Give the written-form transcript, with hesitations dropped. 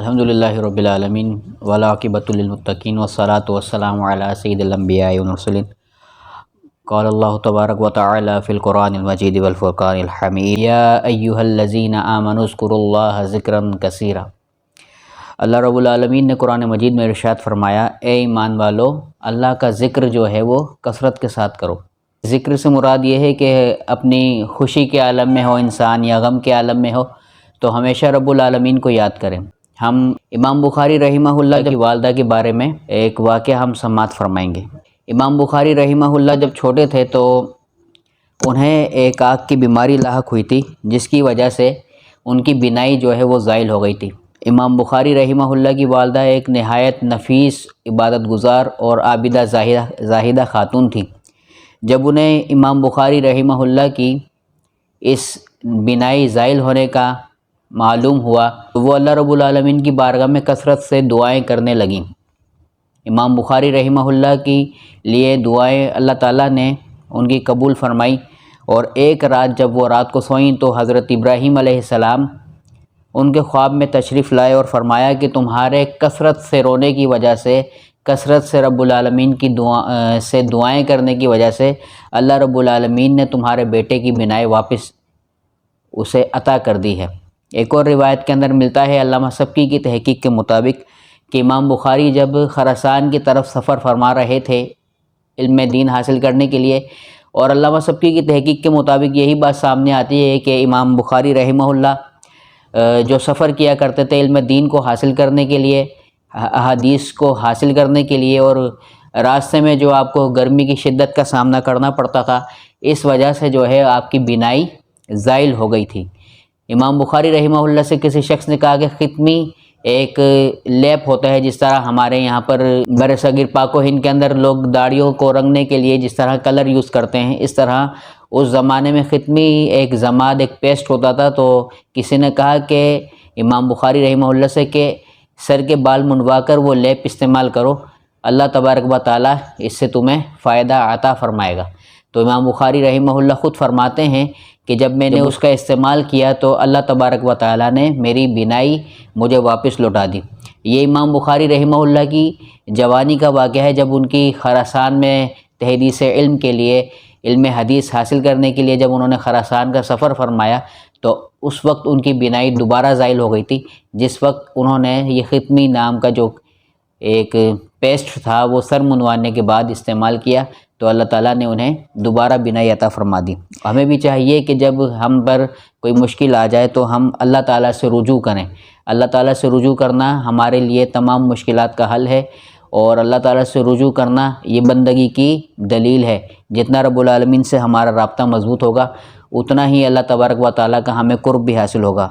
الحمدللہ رب العالمین والعاقبۃ للمتقین والصلاۃ والسلام علی سید الانبیاء والمرسلین قال اللہ تبارک وتعالی فی القرآن المجید والفرقان الحمید یا ایہا الذین آمنوا اذکروا اللہ ذکرا کثیرا۔ اللہ رب العالمین نے قرآن مجید میں ارشاد فرمایا، اے ایمان والو، اللہ کا ذکر جو ہے وہ کثرت کے ساتھ کرو۔ ذکر سے مراد یہ ہے کہ اپنی خوشی کے عالم میں ہو انسان یا غم کے عالم میں ہو تو ہمیشہ رب العالمین کو یاد کریں۔ ہم امام بخاری رحمہ اللہ کی والدہ کے بارے میں ایک واقعہ ہم سماعت فرمائیں گے۔ امام بخاری رحمہ اللہ جب چھوٹے تھے تو انہیں ایک آنکھ کی بیماری لاحق ہوئی تھی، جس کی وجہ سے ان کی بینائی جو ہے وہ زائل ہو گئی تھی۔ امام بخاری رحمہ اللہ کی والدہ ایک نہایت نفیس، عبادت گزار اور عابدہ زاہدہ خاتون تھی۔ جب انہیں امام بخاری رحمہ اللہ کی اس بینائی زائل ہونے کا معلوم ہوا تو وہ اللہ رب العالمین کی بارگاہ میں کثرت سے دعائیں کرنے لگیں۔ امام بخاری رحمہ اللہ کی لیے دعائیں اللہ تعالیٰ نے ان کی قبول فرمائی، اور ایک رات جب وہ رات کو سوئیں تو حضرت ابراہیم علیہ السلام ان کے خواب میں تشریف لائے اور فرمایا کہ تمہارے کثرت سے رونے کی وجہ سے، کثرت سے رب العالمین کی دعائیں کرنے کی وجہ سے اللہ رب العالمین نے تمہارے بیٹے کی بینائی واپس اسے عطا کر دی ہے۔ ایک اور روایت کے اندر ملتا ہے علامہ سبکی کی تحقیق کے مطابق کہ امام بخاری جب خراسان کی طرف سفر فرما رہے تھے علم دین حاصل کرنے کے لیے، اور علامہ سبکی کی تحقیق کے مطابق یہی بات سامنے آتی ہے کہ امام بخاری رحمہ اللہ جو سفر کیا کرتے تھے علم دین کو حاصل کرنے کے لیے، احادیث کو حاصل کرنے کے لیے، اور راستے میں جو آپ کو گرمی کی شدت کا سامنا کرنا پڑتا تھا، اس وجہ سے جو ہے آپ کی بینائی زائل ہو گئی تھی۔ امام بخاری رحمہ اللہ سے کسی شخص نے کہا کہ ختمی ایک لیپ ہوتا ہے، جس طرح ہمارے یہاں پر بر صغیر پاک و ہند کے اندر لوگ داڑھیوں کو رنگنے کے لیے جس طرح کلر یوز کرتے ہیں، اس طرح اس زمانے میں ختمی ایک ضماد، ایک پیسٹ ہوتا تھا۔ تو کسی نے کہا کہ امام بخاری رحمہ اللہ سے کہ سر کے بال منڈوا کر وہ لیپ استعمال کرو، اللہ تبارک و تعالیٰ اس سے تمہیں فائدہ عطا فرمائے گا۔ تو امام بخاری رحمہ اللہ خود فرماتے ہیں کہ جب میں نے اس کا استعمال کیا تو اللہ تبارک و تعالیٰ نے میری بینائی مجھے واپس لوٹا دی۔ یہ امام بخاری رحمہ اللہ کی جوانی کا واقعہ ہے، جب ان کی خراسان میں تحدیث علم کے لیے، علم حدیث حاصل کرنے کے لیے جب انہوں نے خراسان کا سفر فرمایا تو اس وقت ان کی بینائی دوبارہ زائل ہو گئی تھی، جس وقت انہوں نے یہ ختمی نام کا جو ایک پیسٹ تھا وہ سر منڈوانے کے بعد استعمال کیا تو اللہ تعالیٰ نے انہیں دوبارہ بینائی عطا فرما دی۔ ہمیں بھی چاہیے کہ جب ہم پر کوئی مشکل آ جائے تو ہم اللہ تعالیٰ سے رجوع کریں۔ اللہ تعالیٰ سے رجوع کرنا ہمارے لیے تمام مشکلات کا حل ہے، اور اللہ تعالیٰ سے رجوع کرنا یہ بندگی کی دلیل ہے۔ جتنا رب العالمین سے ہمارا رابطہ مضبوط ہوگا اتنا ہی اللہ تبارک و تعالیٰ کا ہمیں قرب بھی حاصل ہوگا۔